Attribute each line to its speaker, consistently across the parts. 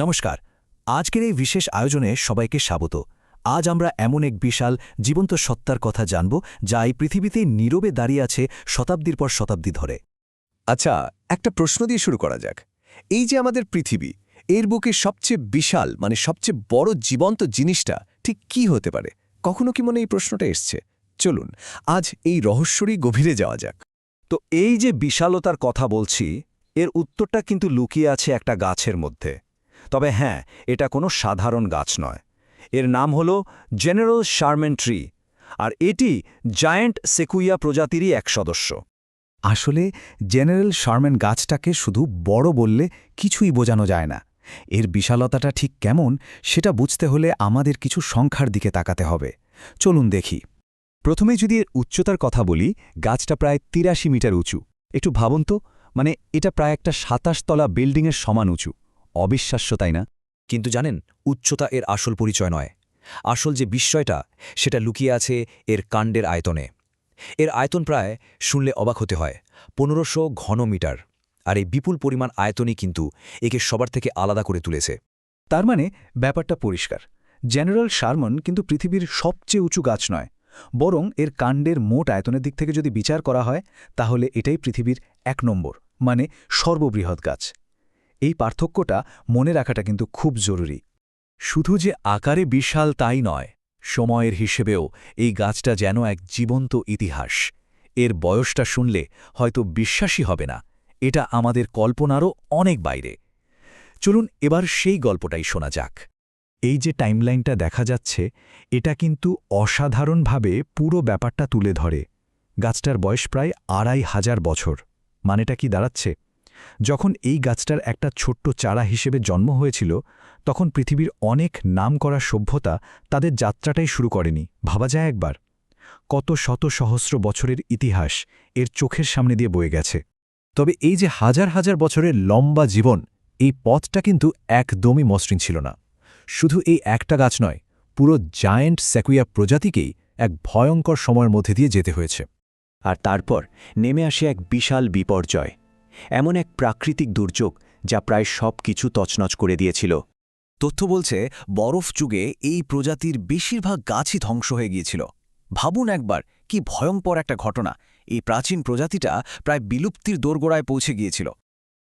Speaker 1: নমস্কার। আজকের এই বিশেষ আয়োজনে সবাইকে স্বাগত। আজ আমরা এমন এক বিশাল জীবন্ত সত্তার কথা জানব যা এই পৃথিবীতে নীরবে দাঁড়িয়ে আছে শতাব্দীর পর শতাব্দী ধরে।
Speaker 2: আচ্ছা, একটা প্রশ্ন দিয়ে শুরু করা যাক। এই যে আমাদের পৃথিবী, এর বুকে সবচেয়ে বিশাল সবচেয়ে বড় জীবন্ত জিনিসটা ঠিক কি হতে পারে? কখনো কি মনে এই প্রশ্নটা এসছে? চলুন আজ এই রহস্যরই গভীরে যাওয়া যাক।
Speaker 1: তো এই যে বিশালতার কথা বলছি, এর উত্তরটা কিন্তু লুকিয়ে আছে একটা গাছের মধ্যে। তবে হ্যাঁ, এটা কোনো সাধারণ গাছ নয়। এর নাম হল জেনারেল শারম্যান ট্রি, আর এটি জায়ান্ট সেকুইয়া প্রজাতিরই এক সদস্য।
Speaker 3: আসলে জেনারেল শারম্যান গাছটাকে শুধু বড় বললে কিছুই বোঝানো যায় না। এর বিশালতাটা ঠিক কেমন সেটা বুঝতে হলে আমাদের কিছু সংখ্যার দিকে তাকাতে হবে। চলুন দেখি। প্রথমে যদি এর উচ্চতার কথা বলি, গাছটা প্রায় ৮৩ মিটার উঁচু। একটু ভাবুন তো, এটা প্রায় একটা ২৭ তলা বিল্ডিংয়ের সমান উঁচু। অবিশ্বাস্য, তাই না?
Speaker 1: কিন্তু জানেন, উচ্চতা এর আসল পরিচয় নয়। আসল যে বিস্ময়টা, সেটা লুকিয়ে আছে এর কাণ্ডের আয়তনে। এর আয়তন প্রায় শুনলে অবাক হতে হয় ১৫০০ ঘনমিটার। আর এই বিপুল পরিমাণ আয়তনই কিন্তু একে সবার থেকে আলাদা করে তুলেছে।
Speaker 3: তার ব্যাপারটা পরিষ্কার। জেনারেল শারম্যান কিন্তু পৃথিবীর সবচেয়ে উঁচু গাছ নয়, বরং এর কাণ্ডের মোট আয়তনের দিক থেকে যদি বিচার করা হয়, তাহলে এটাই পৃথিবীর ১ নম্বর, সর্ববৃহৎ গাছ। এই পার্থক্যটা মনে রাখাটা কিন্তু খুব জরুরি।
Speaker 1: শুধু যে আকারে বিশাল তাই নয়, সময়ের হিসেবেও এই গাছটা যেন এক জীবন্ত ইতিহাস। এর বয়সটা শুনলে হয়তো বিশ্বাসই হবে না, এটা আমাদের কল্পনারও অনেক বাইরে। চলুন এবার সেই গল্পটাই শোনা যাক।
Speaker 3: এই যে টাইমলাইনটা দেখা যাচ্ছে, এটা কিন্তু অসাধারণভাবে পুরো ব্যাপারটা তুলে ধরে। গাছটার বয়স প্রায় ২৫০০ বছর। মানেটা কি দাঁড়াচ্ছে? যখন এই গাছটার একটা ছোট্ট চারা হিসেবে জন্ম হয়েছিল, তখন পৃথিবীর অনেক নামকরা সভ্যতা তাদের যাত্রাটাই শুরু করেনি। ভাবা যায় একবার, কত শত সহস্র বছরের ইতিহাস এর চোখের সামনে দিয়ে বয়ে গেছে। তবে এই যে হাজার হাজার বছরের লম্বা জীবন, এই পথটা কিন্তু একদমই মসৃণ ছিল না। শুধু এই একটা গাছ নয়, পুরো জায়ান্ট সেকুইয়া প্রজাতিকেই এক ভয়ঙ্কর সময়ের মধ্যে দিয়ে যেতে হয়েছে।
Speaker 4: আর তারপর নেমে আসে এক বিশাল বিপর্যয়, এমন এক প্রাকৃতিক দুর্যোগ যা প্রায় সব কিছু তছনছ করে দিয়েছিল।
Speaker 1: তথ্য বলছে বরফ যুগে এই প্রজাতির বেশিরভাগ গাছই ধ্বংস হয়ে গিয়েছিল। ভাবুন একবার, কি ভয়ঙ্কর একটা ঘটনা। এই প্রাচীন প্রজাতিটা প্রায় বিলুপ্তির দোরগোড়ায় পৌঁছে গিয়েছিল।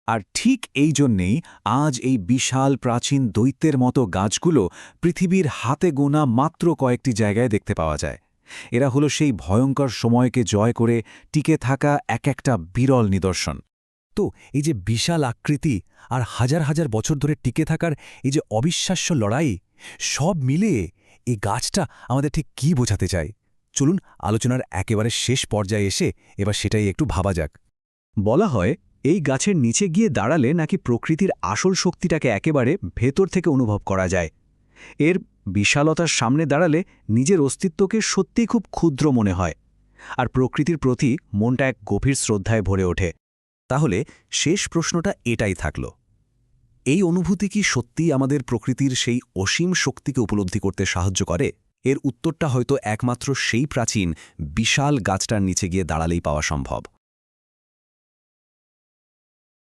Speaker 3: আর ঠিক এই জন্যেই আজ এই বিশাল প্রাচীন দৈত্যের মতো গাছগুলো পৃথিবীর হাতে গোনা মাত্র কয়েকটি জায়গায় দেখতে পাওয়া যায়। এরা হলো সেই ভয়ঙ্কর সময়কে জয় করে টিকে থাকা এক একটা বিরল নিদর্শন।
Speaker 1: তো এই যে বিশাল আকৃতি আর হাজার হাজার বছর ধরে টিকে থাকার এই যে অবিশ্বাস্য লড়াই, সব মিলিয়ে এই গাছটা আমাদের ঠিক কী বোঝাতে চায়? চলুন আলোচনার একেবারে শেষ পর্যায়ে এসে এবার সেটাই একটু ভাবা যাক।
Speaker 3: বলা হয়, এই গাছের নিচে গিয়ে দাঁড়ালে নাকি প্রকৃতির আসল শক্তিটাকে একেবারে ভেতর থেকে অনুভব করা যায়। এর বিশালতার সামনে দাঁড়ালে নিজের অস্তিত্বকে সত্যিই খুব ক্ষুদ্র মনে হয়, আর প্রকৃতির প্রতি মনটা এক গভীর শ্রদ্ধায় ভরে ওঠে।
Speaker 1: তাহলে শেষ প্রশ্নটা এটাই থাকল, এই অনুভূতি কি সত্যিই আমাদের প্রকৃতির সেই অসীম শক্তিকে উপলব্ধি করতে সাহায্য করে? এর উত্তরটা হয়তো একমাত্র সেই প্রাচীন বিশাল গাছটার নিচে গিয়ে দাঁড়ালেই পাওয়া সম্ভব।